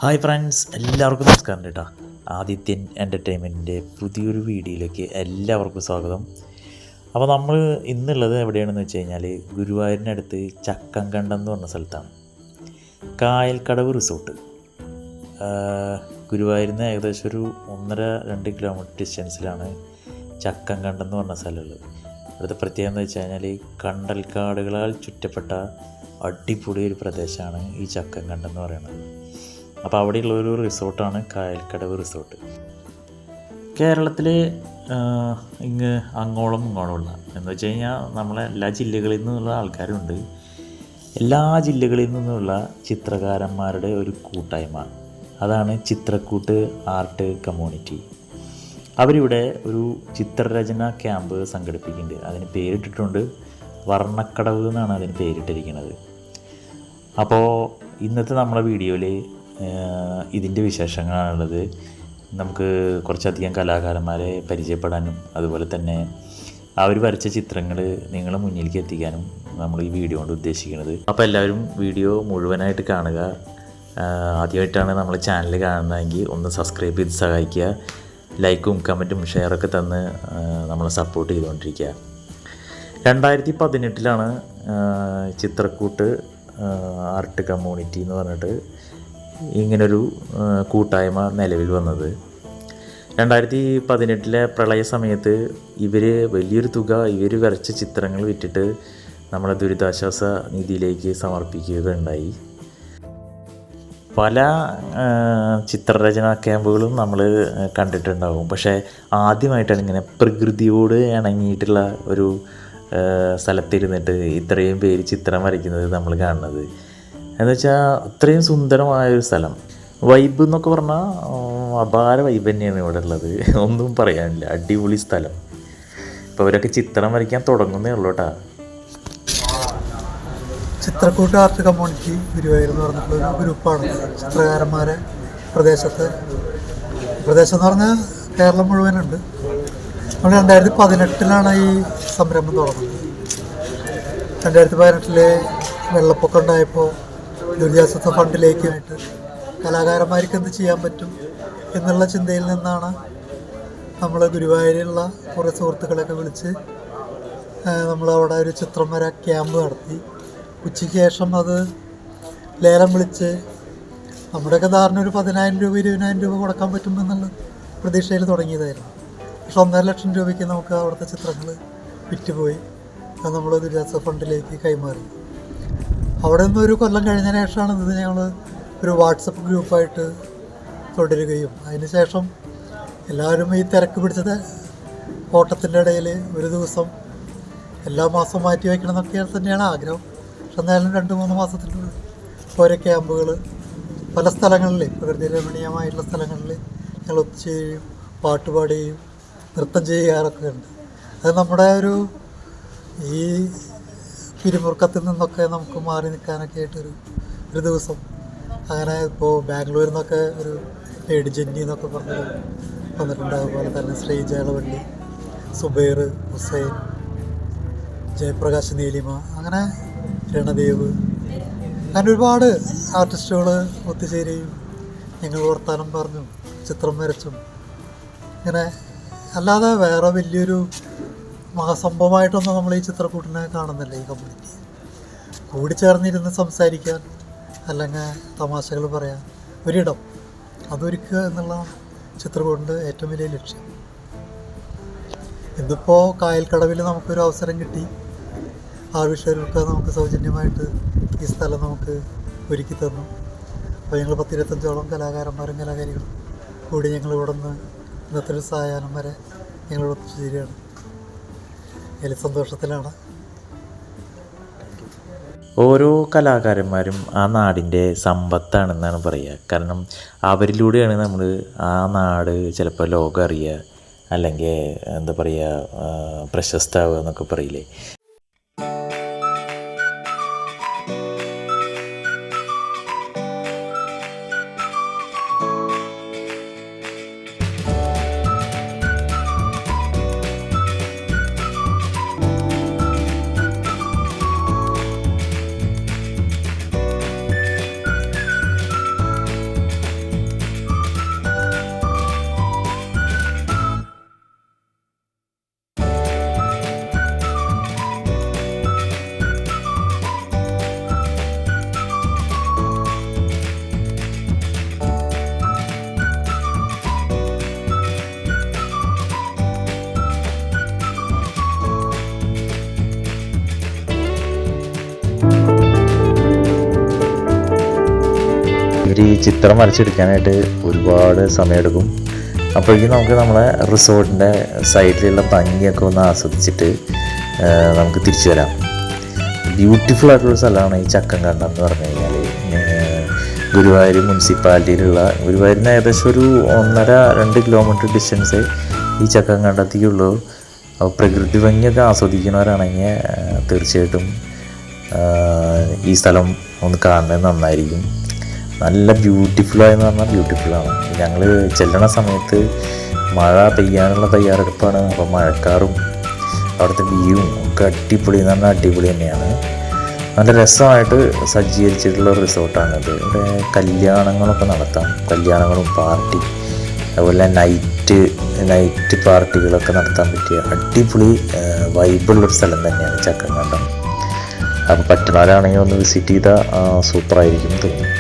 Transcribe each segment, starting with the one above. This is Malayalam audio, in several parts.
ഹായ് ഫ്രണ്ട്സ്, എല്ലാവർക്കും നമസ്കാരം കേട്ടോ. ആദിത്യൻ എൻ്റർടൈൻമെൻറ്റിൻ്റെ പുതിയൊരു വീഡിയോയിലേക്ക് എല്ലാവർക്കും സ്വാഗതം. അപ്പോൾ നമ്മൾ ഇന്നുള്ളത് എവിടെയാണെന്ന് വെച്ച് കഴിഞ്ഞാൽ ഗുരുവായൂരിനടുത്ത് ചക്കംകണ്ടം എന്ന് പറഞ്ഞ സ്ഥലത്താണ്. കായൽക്കടവ് റിസോർട്ട്. ഗുരുവായൂരിൽ നിന്ന് ഏകദേശം ഒരു 1.5-2 കിലോമീറ്റർ ഡിസ്റ്റൻസിലാണ് ചക്കംകണ്ടം എന്ന് പറഞ്ഞ സ്ഥലമുള്ളത്. ഇവിടുത്തെ പ്രത്യേകത എന്ന് വെച്ച് കഴിഞ്ഞാൽ കണ്ടൽക്കാടുകളാൽ ചുറ്റപ്പെട്ട അടിപൊളി ഒരു പ്രദേശമാണ് ഈ ചക്കംകണ്ടം എന്ന് പറയുന്നത്. അപ്പോൾ അവിടെയുള്ളൊരു റിസോർട്ടാണ് കായൽക്കടവ് റിസോർട്ട്. കേരളത്തിൽ ഇങ്ങ് അങ്ങോളം ഇങ്ങോളമുള്ള എന്ന് വെച്ച് കഴിഞ്ഞാൽ നമ്മളെ എല്ലാ ജില്ലകളിൽ നിന്നുള്ള ആൾക്കാരുണ്ട്. എല്ലാ ജില്ലകളിൽ നിന്നുള്ള ചിത്രകാരന്മാരുടെ ഒരു കൂട്ടായ്മ, അതാണ് ചിത്രക്കൂട്ട് ആർട്ട് കമ്മ്യൂണിറ്റി. അവരിവിടെ ഒരു ചിത്രരചന ക്യാമ്പ് സംഘടിപ്പിക്കുന്നുണ്ട്. അതിന് പേരിട്ടിട്ടുണ്ട് വർണ്ണക്കടവ് എന്നാണ് അതിന് പേരിട്ടിരിക്കുന്നത്. അപ്പോൾ ഇന്നത്തെ നമ്മളെ വീഡിയോയിൽ ഇതിൻ്റെ വിശേഷങ്ങളാണുള്ളത്. നമുക്ക് കുറച്ചധികം കലാകാരന്മാരെ പരിചയപ്പെടാനും അതുപോലെ തന്നെ അവർ വരച്ച ചിത്രങ്ങൾ നിങ്ങളുടെ മുന്നിലേക്ക് എത്തിക്കാനും നമ്മൾ ഈ വീഡിയോ കൊണ്ട് ഉദ്ദേശിക്കുന്നത്. അപ്പോൾ എല്ലാവരും വീഡിയോ മുഴുവനായിട്ട് കാണുക. ആദ്യമായിട്ടാണ് നമ്മൾ ചാനൽ കാണുന്നതെങ്കിൽ ഒന്ന് സബ്സ്ക്രൈബ് ചെയ്ത് സഹായിക്കുക. ലൈക്കും കമൻറ്റും ഷെയറൊക്കെ തന്ന് നമ്മളെ സപ്പോർട്ട് ചെയ്തുകൊണ്ടിരിക്കുക. 2018 ചിത്രക്കൂട്ട് ആർട്ട് കമ്മ്യൂണിറ്റി എന്ന് പറഞ്ഞിട്ട് ഇങ്ങനൊരു കൂട്ടായ്മ നിലവിൽ വന്നത്. 2018 പ്രളയ സമയത്ത് ഇവർ വലിയൊരു തുക ഇവർ വരച്ച ചിത്രങ്ങൾ വിറ്റിട്ട് നമ്മളെ ദുരിതാശ്വാസ നിധിയിലേക്ക് സമർപ്പിക്കുകയുണ്ടായി. പല ചിത്രരചനാ ക്യാമ്പുകളും നമ്മൾ കണ്ടിട്ടുണ്ടാകും. പക്ഷേ ആദ്യമായിട്ടാണ് ഇങ്ങനെ പ്രകൃതിയോട് ഇണങ്ങിയിട്ടുള്ള ഒരു സ്ഥലത്തിരുന്നിട്ട് ഇത്രയും പേര് ചിത്രം വരയ്ക്കുന്നത് നമ്മൾ കാണുന്നത്. എന്ന് വെച്ചാൽ അത്രയും സുന്ദരമായൊരു സ്ഥലം. വൈബ് എന്നൊക്കെ പറഞ്ഞാൽ അപാര വൈബ് തന്നെയാണ് ഇവിടെ ഉള്ളത്, ഒന്നും പറയാനില്ല. അടിപൊളി സ്ഥലം. ഇപ്പോൾ അവരൊക്കെ ചിത്രം വരയ്ക്കാൻ തുടങ്ങുന്നേ ഉള്ളൂ കേട്ടോ. ചിത്രക്കൂട്ട് ആർട്ട് കമ്മ്യൂണിറ്റി ഗുരുവായൂർ എന്ന് പറഞ്ഞിട്ടുള്ളൊരു ഗ്രൂപ്പാണ് ചിത്രകാരന്മാരെ പ്രദേശം എന്ന് പറഞ്ഞാൽ കേരളം മുഴുവനുണ്ട്. നമ്മൾ 2018 ഈ സംരംഭം തുടങ്ങുന്നത്. 2018 വെള്ളപ്പൊക്കം ഉണ്ടായപ്പോൾ ദുരിതാശ്വാസ ഫണ്ടിലേക്കായിട്ട് കലാകാരന്മാർക്ക് എന്ത് ചെയ്യാൻ പറ്റും എന്നുള്ള ചിന്തയിൽ നിന്നാണ് നമ്മൾ ഗുരുവായൂരിലുള്ള കുറേ സുഹൃത്തുക്കളൊക്കെ വിളിച്ച് നമ്മളവിടെ ഒരു ചിത്രം വര ക്യാമ്പ് നടത്തി. ഉച്ചയ്ക്ക് ശേഷം അത് ലേലം വിളിച്ച് നമ്മുടെയൊക്കെ ധാരണ ഒരു 10,000 രൂപ 20,000 രൂപ കൊടുക്കാൻ പറ്റുമെന്നുള്ള പ്രതീക്ഷയിൽ തുടങ്ങിയതായിരുന്നു. പക്ഷെ 1.5 ലക്ഷം രൂപയ്ക്ക് നമുക്ക് അവിടുത്തെ ചിത്രങ്ങൾ വിറ്റുപോയി. അത് നമ്മൾ ദുരിതാശ്വാസ ഫണ്ടിലേക്ക് കൈമാറി. അവിടെ നിന്ന് ഒരു കൊല്ലം കഴിഞ്ഞതിന് ശേഷമാണ് ഇത് ഞങ്ങൾ ഒരു വാട്സപ്പ് ഗ്രൂപ്പായിട്ട് തുടരുകയും അതിന് ശേഷം എല്ലാവരും ഈ തിരക്ക് പിടിച്ചത് ഓട്ടത്തിൻ്റെ ഇടയിൽ ഒരു ദിവസം എല്ലാ മാസവും മാറ്റി വയ്ക്കണം എന്നൊക്കെ തന്നെയാണ് ആഗ്രഹം. പക്ഷെ എന്തായാലും 2-3 മാസത്തിനുള്ളിൽ ഓരോ ക്യാമ്പുകൾ പല സ്ഥലങ്ങളിൽ, പ്രകൃതി രമണീയമായിട്ടുള്ള സ്ഥലങ്ങളിൽ ഞങ്ങൾ ഒത്തുചേരുകയും പാട്ടുപാടുകയും നൃത്തം ചെയ്യാറൊക്കെ ഉണ്ട്. അത് നമ്മുടെ ഈ പിരിമുറുക്കത്തിൽ നിന്നൊക്കെ നമുക്ക് മാറി നിൽക്കാനൊക്കെ ആയിട്ടൊരു ദിവസം. അങ്ങനെ ഇപ്പോൾ ബാംഗ്ലൂരിൽ നിന്നൊക്കെ ഒരു ലേഡി ജെന്നി എന്നൊക്കെ പറഞ്ഞത് വന്നിട്ടുണ്ട്. അതുപോലെ തന്നെ ശ്രീജാലവള്ളി, സുബൈർ, ഹുസൈൻ, ജയപ്രകാശ്, നീലിമ, അങ്ങനെ രണദേവ്, അങ്ങനെ ഒരുപാട് ആർട്ടിസ്റ്റുകൾ ഒത്തുചേരുകയും ഞങ്ങൾ വർത്താനം പറഞ്ഞും ചിത്രം വരച്ചും ഇങ്ങനെ. അല്ലാതെ വേറെ വലിയൊരു മഹാസംഭവമായിട്ടൊന്നും നമ്മൾ ഈ ചിത്രക്കൂട്ടിനെ കാണുന്നില്ല. ഈ കമ്മ്യൂണിറ്റി കൂടിച്ചേർന്നിരുന്ന് സംസാരിക്കാൻ അല്ലെങ്കിൽ തമാശകൾ പറയാൻ ഒരിടം അതൊരുക്കുക എന്നുള്ള ചിത്രക്കൂട്ടിൻ്റെ ഏറ്റവും വലിയ ലക്ഷ്യം. ഇന്നിപ്പോൾ കായൽക്കടവിൽ നമുക്കൊരു അവസരം കിട്ടി. ആവശ്യർക്ക് നമുക്ക് സൗജന്യമായിട്ട് ഈ സ്ഥലം നമുക്ക് ഒരുക്കി തന്നു. അപ്പോൾ ഞങ്ങൾ 10-25ഓളം കലാകാരന്മാരും കലാകാരികളും കൂടി ഞങ്ങൾ ഇവിടെ നിന്ന് ഇന്നത്തെ ഒരു സായാഹ്നം വരെ ഞങ്ങൾ ഒത്തുചേരുകയാണ്. അതിൽ സന്തോഷത്തിലാണ്. ഓരോ കലാകാരന്മാരും ആ നാടിൻ്റെ സമ്പത്താണെന്നാണ് പറയുക. കാരണം അവരിലൂടെയാണ് നമ്മൾ ആ നാട് ചിലപ്പോൾ ലോകം അറിയുക, അല്ലെങ്കിൽ എന്താ പറയുക, പ്രശസ്തമാവുക എന്നൊക്കെ പറയില്ലേ. ചിത്രം വരച്ചെടുക്കാനായിട്ട് ഒരുപാട് സമയമെടുക്കും. അപ്പോഴേക്കും നമുക്ക് നമ്മളെ റിസോർട്ടിൻ്റെ സൈഡിലുള്ള ഭംഗിയൊക്കെ ഒന്ന് ആസ്വദിച്ചിട്ട് നമുക്ക് തിരിച്ചു വരാം. ബ്യൂട്ടിഫുൾ ആയിട്ടുള്ള സ്ഥലമാണ് ഈ ചക്കംകണ്ടം എന്ന് പറഞ്ഞു കഴിഞ്ഞാൽ. ഗുരുവായൂർ മുനിസിപ്പാലിറ്റിയിലുള്ള, ഗുരുവായൂരിന് ഏകദേശം ഒരു 1.5-2 കിലോമീറ്റർ ഡിസ്റ്റൻസ് ഈ ചക്കംകണ്ടത്തേക്കുള്ളൂ. അപ്പോൾ പ്രകൃതി ഭംഗിയൊക്കെ ആസ്വദിക്കുന്നവരാണെങ്കിൽ തീർച്ചയായിട്ടും ഈ സ്ഥലം ഒന്ന് കാണുന്നത് നന്നായിരിക്കും. നല്ല ബ്യൂട്ടിഫുള്ളായെന്ന് പറഞ്ഞാൽ ബ്യൂട്ടിഫുള്ളാണ്. ഞങ്ങൾ ചെല്ലണ സമയത്ത് മഴ പെയ്യാനുള്ള തയ്യാറെടുപ്പാണ്. അപ്പോൾ മഴക്കാറും അവിടുത്തെ വ്യൂവും ഒക്കെ അടിപൊളി എന്ന് പറഞ്ഞാൽ അടിപൊളി തന്നെയാണ്. നല്ല രസമായിട്ട് സജ്ജീകരിച്ചിട്ടുള്ള റിസോർട്ടാണിത്. ഇവിടെ കല്യാണങ്ങളൊക്കെ നടത്താം, കല്യാണങ്ങളും പാർട്ടി, അതുപോലെ നൈറ്റ് പാർട്ടികളൊക്കെ നടത്താൻ പറ്റിയ അടിപൊളി വൈബുള്ളൊരു സ്ഥലം തന്നെയാണ് ചക്കംകണ്ടം. അപ്പോൾ പറ്റുന്നവരാണെങ്കിൽ ഒന്ന് വിസിറ്റ് ചെയ്താൽ സൂപ്പറായിരിക്കും തോന്നുന്നു.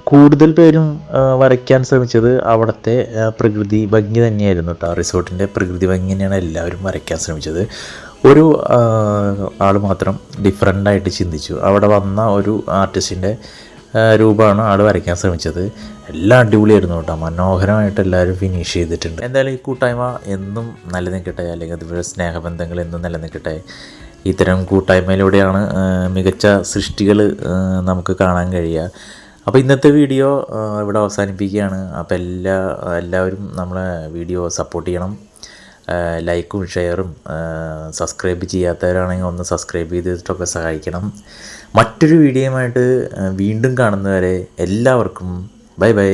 കൂടുതൽ പേരും വരയ്ക്കാൻ ശ്രമിച്ചത് അവിടുത്തെ പ്രകൃതി ഭംഗി തന്നെയായിരുന്നു കേട്ടോ. റിസോർട്ടിൻ്റെ പ്രകൃതി ഭംഗി തന്നെയാണ് എല്ലാവരും വരയ്ക്കാൻ ശ്രമിച്ചത്. ഒരു ആൾ മാത്രം ഡിഫറൻ്റായിട്ട് ചിന്തിച്ചു. അവിടെ വന്ന ഒരു ആർട്ടിസ്റ്റിൻ്റെ രൂപമാണ് ആൾ വരയ്ക്കാൻ ശ്രമിച്ചത്. എല്ലാം അടിപൊളിയായിരുന്നു കേട്ടോ. മനോഹരമായിട്ട് എല്ലാവരും ഫിനിഷ് ചെയ്തിട്ടുണ്ട്. എന്തായാലും ഈ കൂട്ടായ്മ എന്നും നിലനിൽക്കട്ടെ, അല്ലെങ്കിൽ അതുപോലെ സ്നേഹബന്ധങ്ങൾ എന്നും നിലനിൽക്കട്ടെ. ഇത്തരം കൂട്ടായ്മയിലൂടെയാണ് മികച്ച സൃഷ്ടികൾ നമുക്ക് കാണാൻ കഴിയുക. അപ്പോൾ ഇന്നത്തെ വീഡിയോ ഇവിടെ അവസാനിപ്പിക്കുകയാണ്. അപ്പോൾ എല്ലാവരും നമ്മളെ വീഡിയോ സപ്പോർട്ട് ചെയ്യണം. ലൈക്കും ഷെയറും സബ്സ്ക്രൈബ് ചെയ്യാത്തവരാണെങ്കിൽ ഒന്ന് സബ്സ്ക്രൈബ് ചെയ്തിട്ടൊക്കെ സഹായിക്കണം. മറ്റൊരു വീഡിയോയുമായിട്ട് വീണ്ടും കാണുന്നവരെ എല്ലാവർക്കും ബൈ ബൈ.